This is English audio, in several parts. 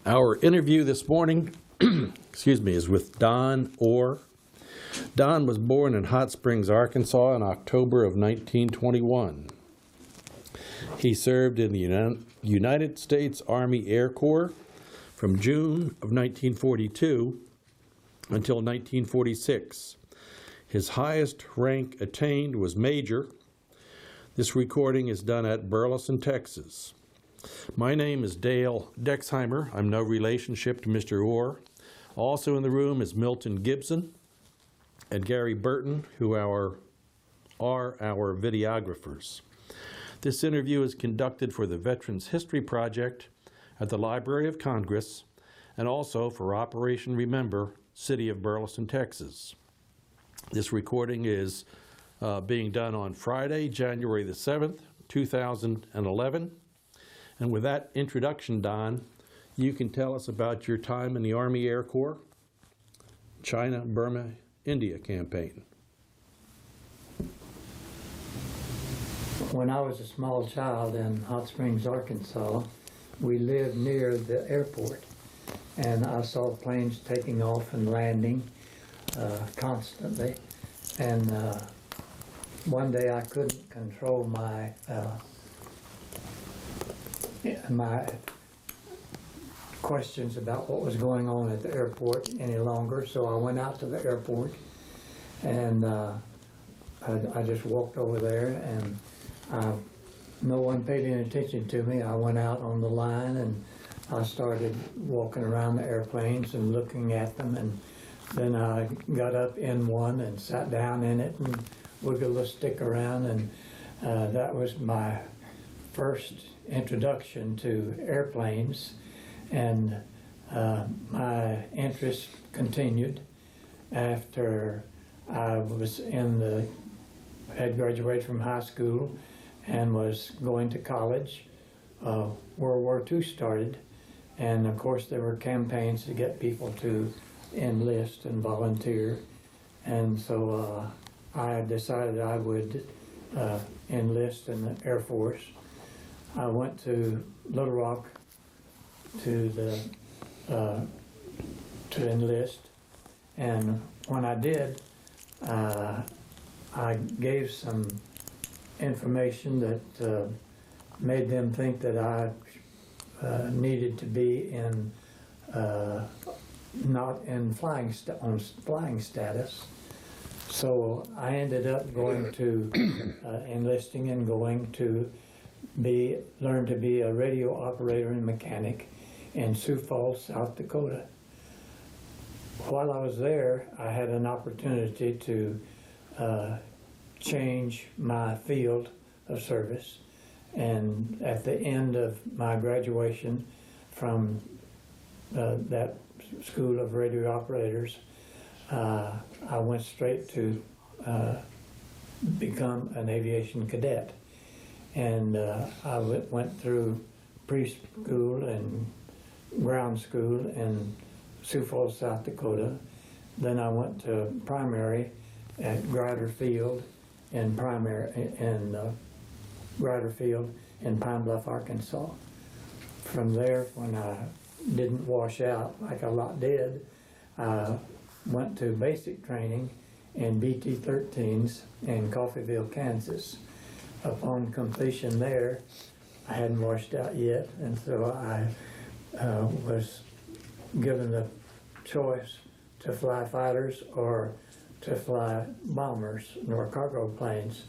Our interview this morning is with Don Orr. Don was born in Hot Springs, Arkansas in October of 1921. He served in the United States Army Air Corps from June of 1942 until 1946. His highest rank attained was Major. This recording is done at Burleson, Texas. My name is Dale Dexheimer. I'm no relationship to Mr. Orr. Also in the room is Milton Gibson and Gary Burton, who are our videographers. This interview is conducted for the Veterans History Project at the Library of Congress and also for Operation Remember, City of Burleson, Texas. This recording is being done on Friday, January the 7th, 2011. And with that introduction, Don, you can tell us about your time in the Army Air Corps, China, Burma, India campaign. When I was a small child in Hot Springs, Arkansas, we lived near the airport, and I saw planes taking off and landing constantly. And one day I couldn't control my questions about what was going on at the airport any longer, so I went out to the airport, and I just walked over there, and no one paid any attention to me. I went out on the line, and I started walking around the airplanes and looking at them, and then I got up in one and sat down in it and wiggled a stick around, and that was my first introduction to airplanes, and my interest continued after I was had graduated from high school and was going to college. World War II started, and of course there were campaigns to get people to enlist and volunteer, and so I decided I would enlist in the Air Force. I went to Little Rock to enlist, and when I did, I gave some information that made them think that I needed to be in not in flying status. So I ended up going to enlisting and going to learn to be a radio operator and mechanic in Sioux Falls, South Dakota. While I was there, I had an opportunity to change my field of service, and at the end of my graduation from that School of Radio Operators, I went straight to become an aviation cadet. And I went through preschool and ground school in Sioux Falls, South Dakota. Then I went to primary at Grider Field in Pine Bluff, Arkansas. From there, when I didn't wash out like a lot did, I went to basic training in BT-13s in Coffeyville, Kansas. Upon completion there, I hadn't washed out yet, and so I was given the choice to fly fighters or to fly bombers nor cargo planes,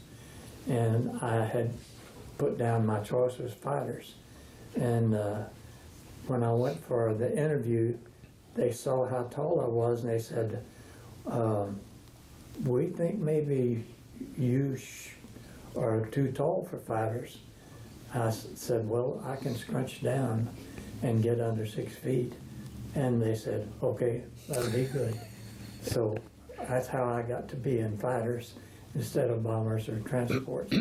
and I had put down my choice was fighters. And when I went for the interview, they saw how tall I was, and they said, we think maybe you are too tall for fighters. I said, well, I can scrunch down and get under 6 feet. And they said, okay, that'll be good. So that's how I got to be in fighters instead of bombers or transports.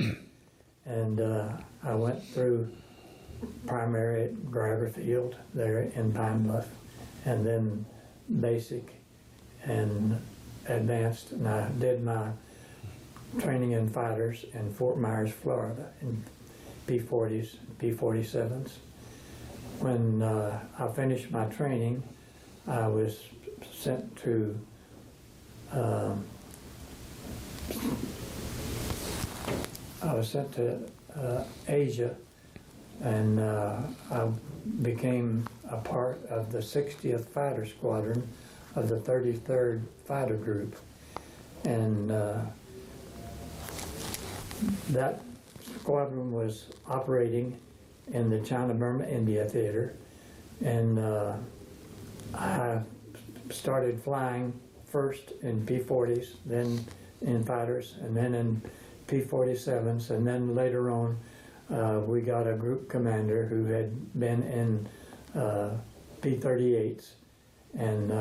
And I went through primary at Grider Field there in Pine Bluff, and then basic and advanced, and I did my training in fighters in Fort Myers, Florida, in P-40s, P-47s. when I finished my training, I was sent to Asia, and I became a part of the 60th Fighter Squadron of the 33rd Fighter Group, and that squadron was operating in the China-Burma-India theater, and I started flying first in P-40s, then in fighters, and then in P-47s, and then later on we got a group commander who had been in P-38s, and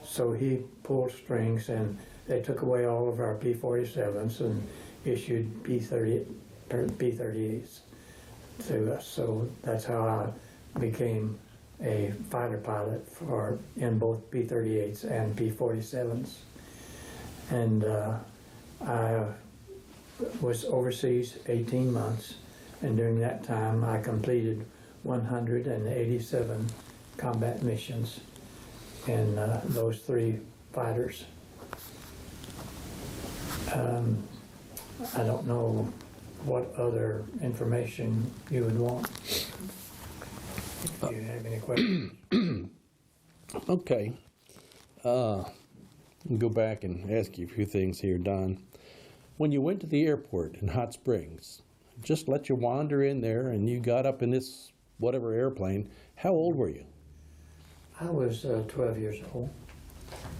so he pulled strings, and they took away all of our P-47s and issued P-38s to us. So that's how I became a fighter pilot in both P-38s and P-47s. And I was overseas 18 months, and during that time I completed 187 combat missions in those 3 fighters. I don't know what other information you would want. If you have any questions. Okay. I'll go back and ask you a few things here, Don. When you went to the airport in Hot Springs, just let you wander in there and you got up in this whatever airplane, how old were you? I was 12 years old.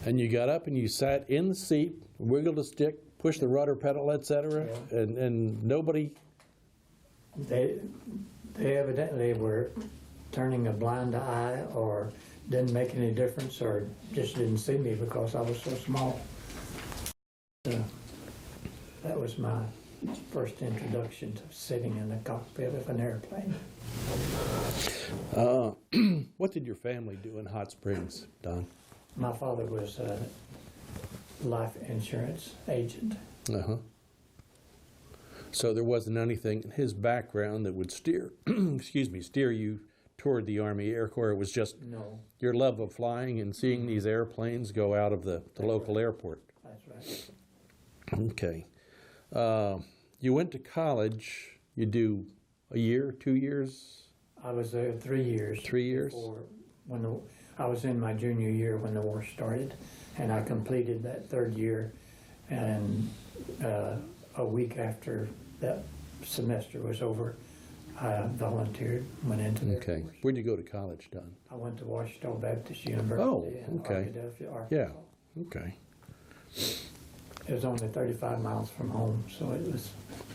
And you got up and you sat in the seat, wiggled a stick, pushed the rudder pedal, etc., Yeah. and nobody... They evidently were turning a blind eye, or didn't make any difference, or just didn't see me because I was so small. That was my first introduction to sitting in the cockpit of an airplane. What did your family do in Hot Springs, Don? My father was a life insurance agent. Uh-huh. So there wasn't anything in his background that would steer you toward the Army Air Corps. It was just No, your love of flying and seeing these airplanes go out of the local airport. that's right. Okay. You went to college. You do a year, 2 years? I was there 3 years. 3 years? I was in my junior year when the war started, and I completed that 3rd year, and a week after that semester was over, I volunteered, went into the Okay. Air Force. Where'd you go to college, Don? I went to Washington Baptist University in okay. Arkadelphia, Arkansas. Yeah. Okay. It was only 35 miles from home, so it was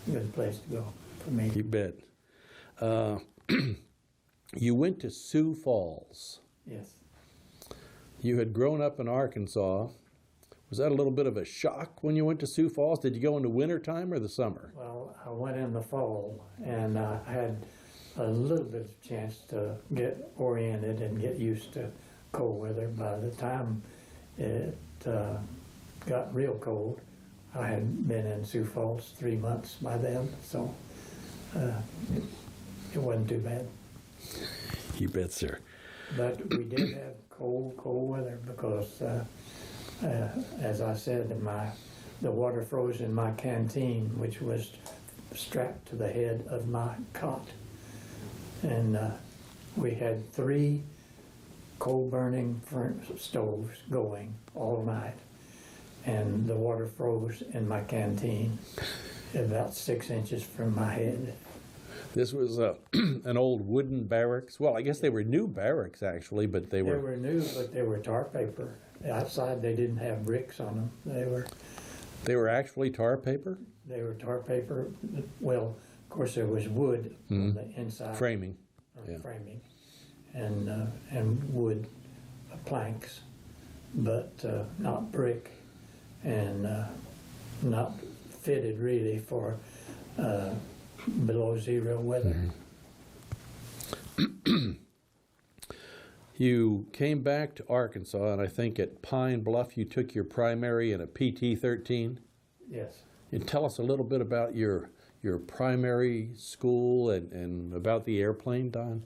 a good place to go for me. You bet. You went to Sioux Falls. Yes. You had grown up in Arkansas. Was that a little bit of a shock when you went to Sioux Falls? Did you go in the wintertime or the summer? Well, I went in the fall, and I had a little bit of chance to get oriented and get used to cold weather. By the time it got real cold, I had been in Sioux Falls 3 months by then, so it wasn't too bad. You bet, sir. But we did have cold weather because, as I said, the water froze in my canteen, which was strapped to the head of my cot. And we had 3 coal-burning stoves going all night. And the water froze in my canteen about 6 inches from my head. This was an old wooden barracks. Well, I guess they were new barracks, actually, but they were... They were new, but they were tar paper. Outside, they didn't have bricks on them. They were actually tar paper? They were tar paper. Well, of course, there was wood on the inside. Framing. Yeah. Framing. And wood planks, but not brick, and not fitted really for below zero weather. Mm-hmm. You came back to Arkansas, and I think at Pine Bluff you took your primary in a PT-13. Yes. And tell us a little bit about your primary school and about the airplane, Don.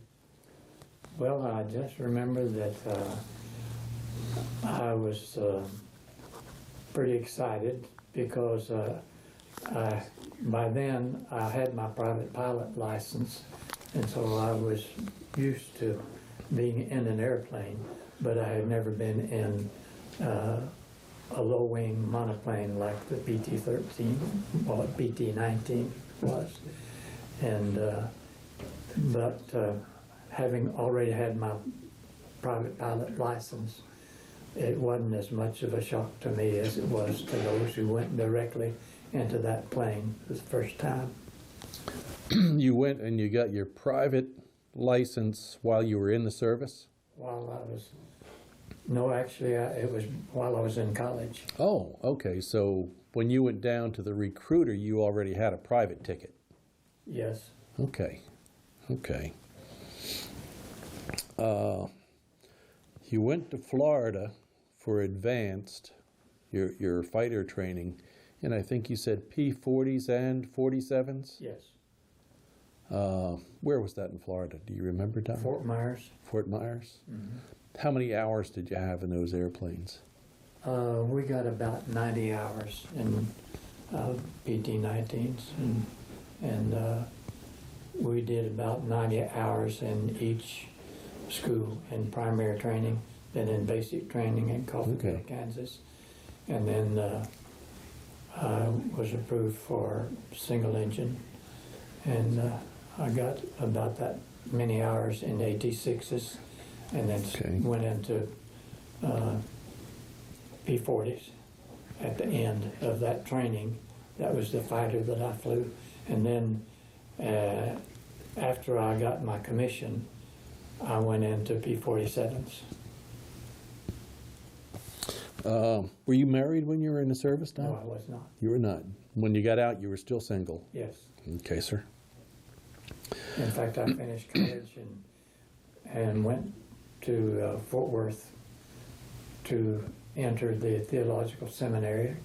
Well, I just remember that I was pretty excited because by then I had my private pilot license, and so I was used to being in an airplane, but I had never been in a low-wing monoplane like the PT-13, or PT-19 was. And but having already had my private pilot license, it wasn't as much of a shock to me as it was to those who went directly into that plane for the first time. You went and you got your private license while you were in the service? While I was, no, actually, it was while I was in college. Oh, okay. So when you went down to the recruiter, you already had a private ticket? Yes. Okay. Okay. You went to Florida for advanced, your fighter training, and I think you said P-40s and 47s? Yes. Where was that in Florida? Do you remember, Don? Fort Myers. Fort Myers? Mm-hmm. How many hours did you have in those airplanes? We got about 90 hours in PT-19s, and we did about 90 hours in each school, in primary training, then in basic training in Coffeyville, Okay. Kansas, and then I was approved for single engine, and I got about that many hours in AT-6s, and then Okay. went into P-40s at the end of that training. That was the fighter that I flew. And then after I got my commission, I went into P-47s. Were you married when you were in the service, Don? No, I was not. You were not. When you got out, you were still single? Yes. Okay, sir. In fact, I finished college and went to Fort Worth to enter the theological seminary.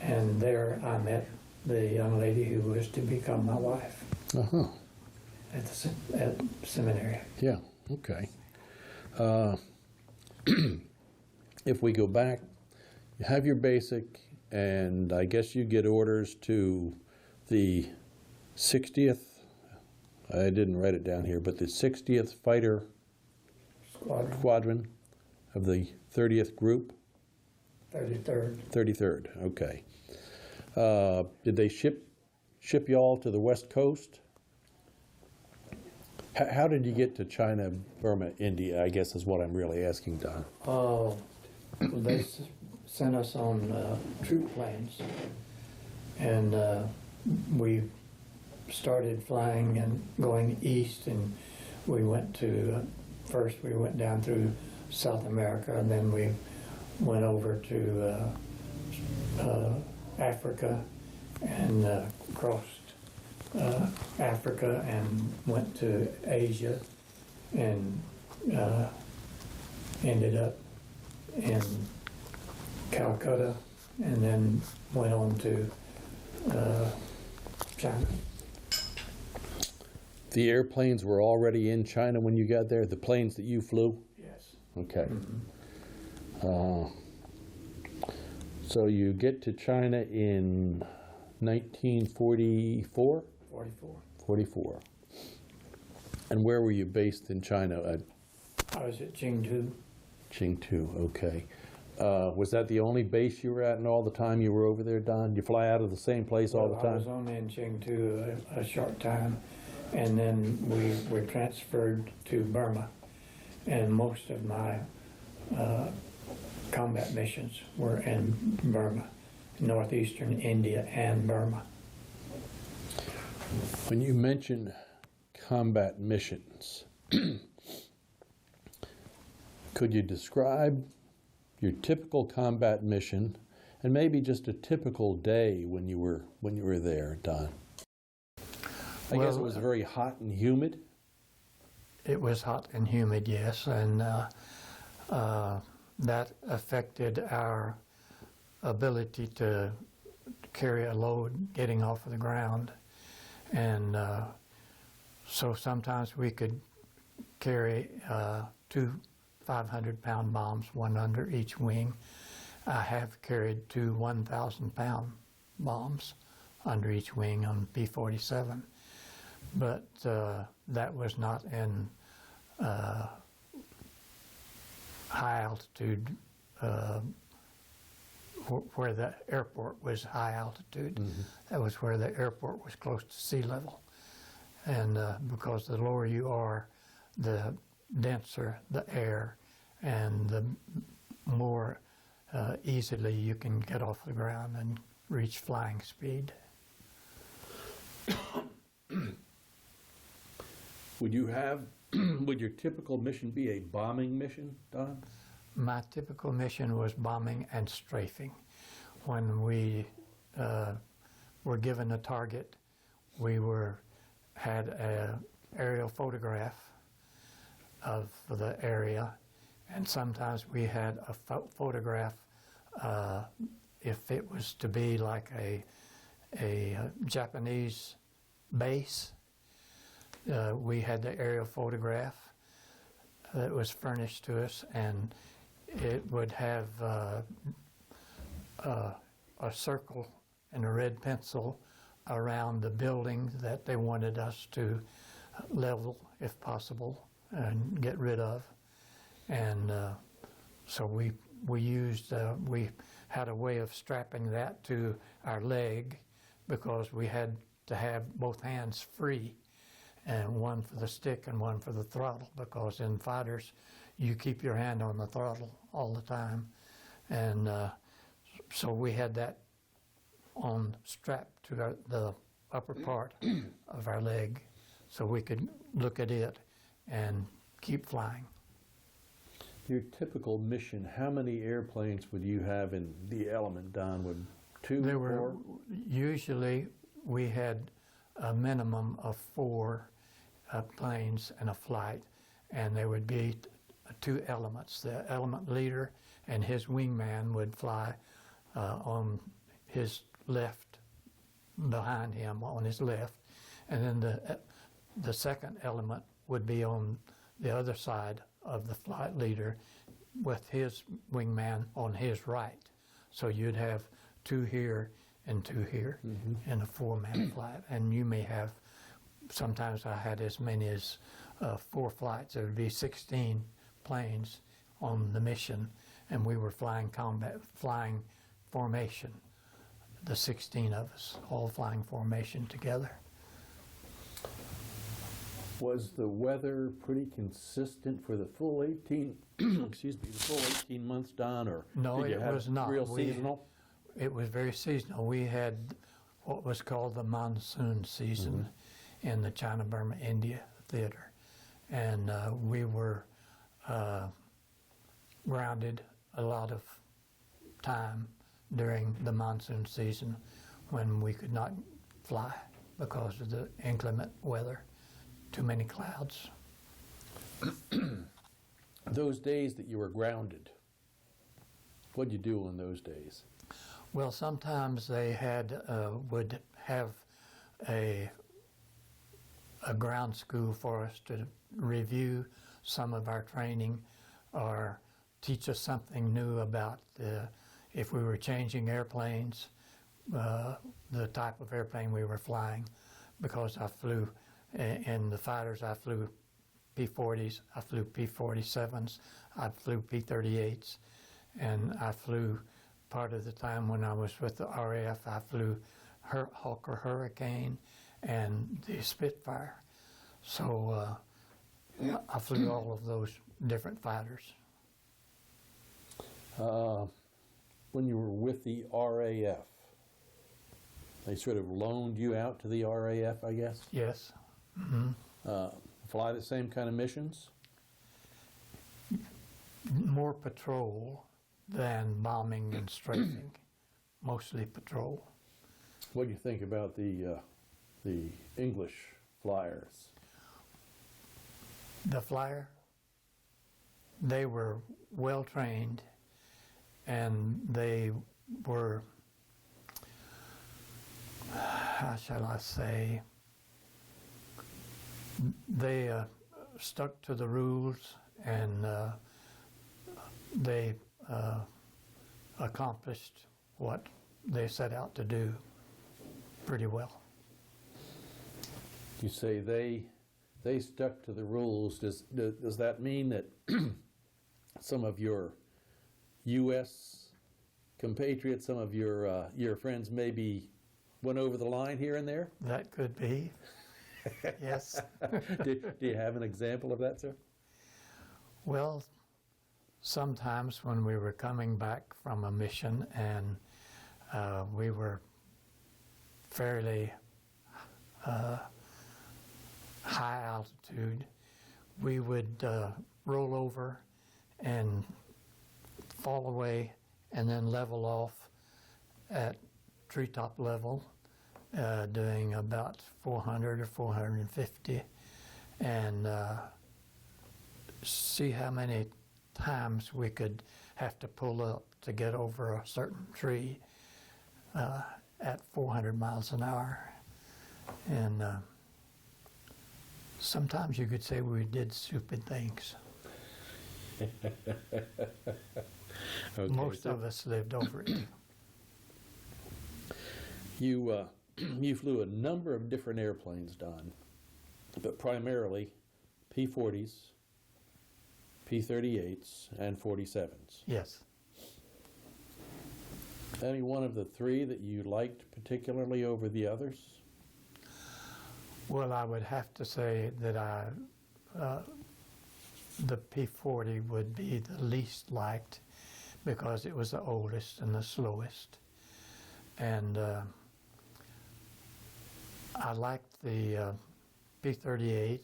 And there I met the young lady who was to become my wife Uh-huh. at seminary. Yeah, okay. If we go back, you have your basic, and I guess you get orders to the 60th, I didn't write it down here, but the 60th Fighter Squadron of the 30th Group? 33rd. 33rd, okay. Did they ship you all to the West Coast? How did you get to China, Burma, India, I guess is what I'm really asking, Don. They sent us on troop planes, and we started flying and going east, and we went to, first we went down through South America, and then we went over to Africa and crossed Africa and went to Asia and ended up in Calcutta, and then went on to China. The airplanes were already in China when you got there, the planes that you flew? Yes. Okay. Mm-hmm. So you get to China in 1944? 44. 44. And where were you based in China? I was at Chengdu. Chengdu, okay. Was that the only base you were at and all the time you were over there, Don? Did you fly out of the same place all the I was time? only in Chengdu a short time, and then we were transferred to Burma, and most of my combat missions were in Burma, northeastern India and Burma. When you mention combat missions, could you describe your typical combat mission and maybe just a typical day when you were there, Don? I guess it was very hot and humid. It was hot and humid, yes, and that affected our ability to carry a load getting off of the ground. And so sometimes we could carry two 500-pound bombs, one under each wing. I have carried two 1,000-pound bombs under each wing on P-47, but that was not in high altitude where the airport was high altitude. That was where the airport was close to sea level. And because the lower you are, the denser the air and the more easily you can get off the ground and reach flying speed. Would your typical mission be a bombing mission, Don? My typical mission was bombing and strafing. When we were given a target, we had an aerial photograph of the area, and sometimes we had a photograph if it was to be like a Japanese base. We had the aerial photograph that was furnished to us, and it would have a circle and a red pencil around the building that they wanted us to level, if possible, and get rid of. And so we had a way of strapping that to our leg, because we had to have both hands free, and one for the stick and one for the throttle, because in fighters you keep your hand on the throttle all the time. And so we had that strapped to the upper part of our leg, so we could look at it and keep flying. Your typical mission, how many airplanes would you have in the element, Don? Would two, There were, four? usually we had a minimum of 4 planes in a flight, and there would be 2 elements. The element leader and his wingman would fly on his left, behind him on his left, and then the second element would be on the other side of the flight leader with his wingman on his right. So you'd have 2 here and 2 here in a 4-man flight. And you may have, sometimes I had as many as 4 flights. There would be 16 planes on the mission, and we were flying formation, the 16 of us, all flying formation together. Was the weather pretty consistent for the full 18, excuse me, the full 18 months, Don, or No, did you it have was not. real seasonal? It was very seasonal. We had what was called the monsoon season in the China-Burma India theater, and we were grounded a lot of time during the monsoon season when we could not fly because of the inclement weather, too many clouds. Those days that you were grounded, what'd you do on those days? Well, sometimes they would have a ground school for us to review some of our training or teach us something new about if we were changing airplanes, the type of airplane we were flying. Because I flew, in the fighters, I flew P-40s, I flew P-47s, I flew P-38s, and I flew, part of the time when I was with the RAF, I flew Hawker Hurricane and the Spitfire. So I flew all of those different fighters. When you were with the RAF, they sort of loaned you out to the RAF, I guess? Yes. Fly the same kind of missions? More patrol than bombing and strafing. Mostly patrol. What do you think about the English flyers? The flyer, they were well trained, and they were, how shall I say, they stuck to the rules, and they accomplished what they set out to do pretty well. You say they stuck to the rules. Does that mean that some of your U.S. compatriots, some of your friends maybe went over the line here and there? That could be, yes. Do you have an example of that, sir? Well, sometimes when we were coming back from a mission and we were fairly high altitude, we would roll over and fall away and then level off at treetop level, doing about 400 or 450, and see how many times we could have to pull up to get over a certain tree at 400 miles an hour. And sometimes you could say we did stupid things. Okay, Most of us lived over it. You flew a number of different airplanes, Don, but primarily P-40s, P-38s, and 47s. Yes. Any one of the three that you liked particularly over the others? Well, I would have to say that the P-40 would be the least liked because it was the oldest and the slowest. And I liked the P-38.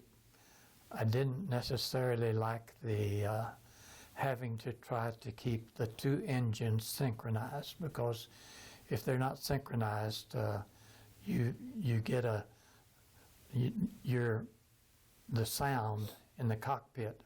I didn't necessarily like the having to try to keep the two engines synchronized, because if they're not synchronized, you get the sound in the cockpit